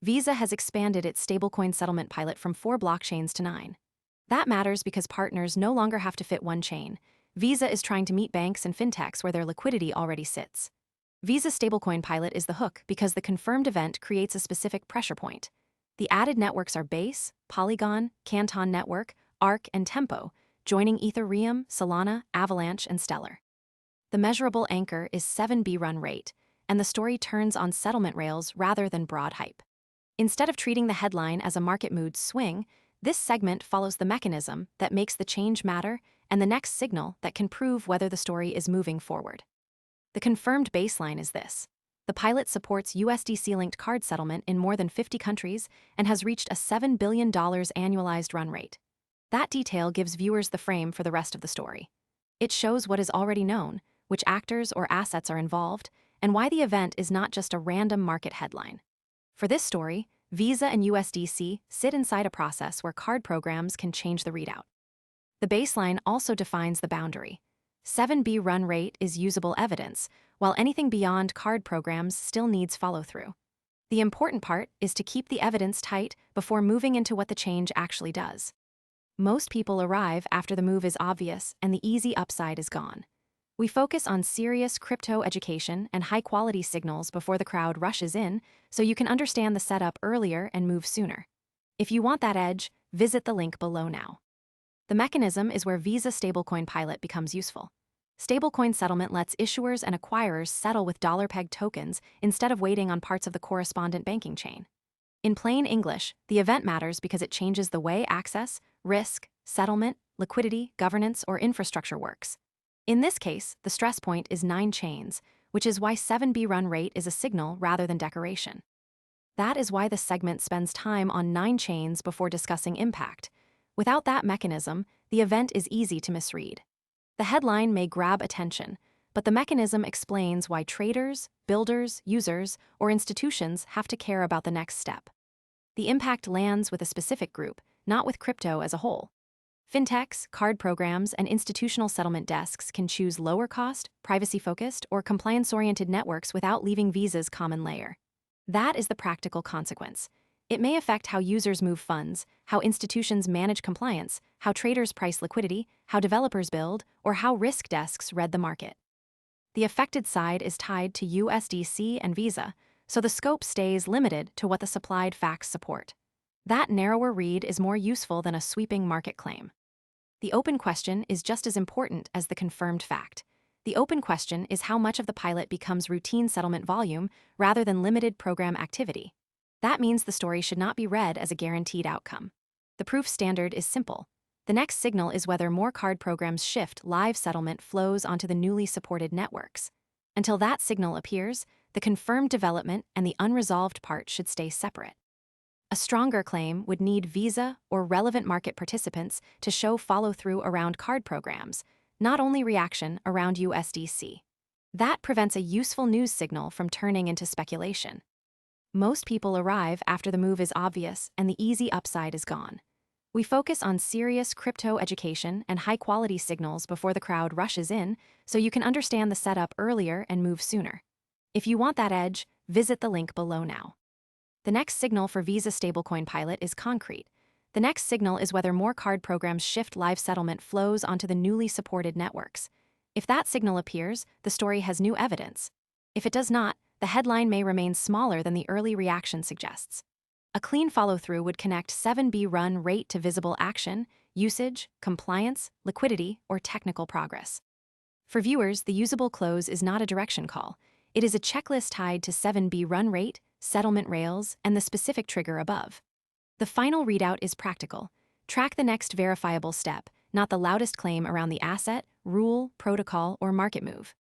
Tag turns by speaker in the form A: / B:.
A: Visa has expanded its stablecoin settlement pilot from 4 blockchains to 9. That matters because partners no longer have to fit one chain. Visa is trying to meet banks and fintechs where their liquidity already sits. Visa's stablecoin pilot is the hook because the confirmed event creates a specific pressure point. The added networks are Base, Polygon, Canton Network, Arc, and Tempo, joining Ethereum, Solana, Avalanche, and Stellar. The measurable anchor is 7B run rate, and the story turns on settlement rails rather than broad hype. Instead of treating the headline as a market mood swing, this segment follows the mechanism that makes the change matter and the next signal that can prove whether the story is moving forward. The confirmed baseline is this. The pilot supports USDC-linked card settlement in more than 50 countries and has reached a $7 billion annualized run rate. That detail gives viewers the frame for the rest of the story. It shows what is already known, which actors or assets are involved, and why the event is not just a random market headline. For this story, Visa and USDC sit inside a process where card programs can change the readout. The baseline also defines the boundary. 7B run rate is usable evidence, while anything beyond card programs still needs follow-through. The important part is to keep the evidence tight before moving into what the change actually does. Most people arrive after the move is obvious and the easy upside is gone. We focus on serious crypto education and high-quality signals before the crowd rushes in, so you can understand the setup earlier and move sooner. If you want that edge, visit the link below now. The mechanism is where Visa Stablecoin Pilot becomes useful. Stablecoin settlement lets issuers and acquirers settle with dollar-pegged tokens instead of waiting on parts of the correspondent banking chain. In plain English, the event matters because it changes the way access, risk, settlement, liquidity, governance, or infrastructure works. In this case, the stress point is 9 chains, which is why 7B run rate is a signal rather than decoration. That is why the segment spends time on 9 chains before discussing impact. Without that mechanism, the event is easy to misread. The headline may grab attention, but the mechanism explains why traders, builders, users, or institutions have to care about the next step. The impact lands with a specific group, not with crypto as a whole. Fintechs, card programs, and institutional settlement desks can choose lower-cost, privacy-focused, or compliance-oriented networks without leaving Visa's common layer. That is the practical consequence. It may affect how users move funds, how institutions manage compliance, how traders price liquidity, how developers build, or how risk desks read the market. The affected side is tied to USDC and Visa, so the scope stays limited to what the supplied facts support. That narrower read is more useful than a sweeping market claim. The open question is just as important as the confirmed fact. The open question is how much of the pilot becomes routine settlement volume rather than limited program activity. That means the story should not be read as a guaranteed outcome. The proof standard is simple. The next signal is whether more card programs shift live settlement flows onto the newly supported networks. Until that signal appears, the confirmed development and the unresolved part should stay separate. A stronger claim would need Visa or relevant market participants to show follow-through around card programs, not only reaction around USDC. That prevents a useful news signal from turning into speculation. Most people arrive after the move is obvious and the easy upside is gone. We focus on serious crypto education and high-quality signals before the crowd rushes in, so you can understand the setup earlier and move sooner. If you want that edge, visit the link below now. The next signal for Visa Stablecoin Pilot is concrete. The next signal is whether more card programs shift live settlement flows onto the newly supported networks. If that signal appears, the story has new evidence. If it does not, the headline may remain smaller than the early reaction suggests. A clean follow-through would connect 7B run rate to visible action, usage, compliance, liquidity, or technical progress. For viewers, the usable close is not a direction call. It is a checklist tied to 7B run rate, settlement rails, and the specific trigger above. The final readout is practical. Track the next verifiable step, not the loudest claim around the asset, rule, protocol, or market move.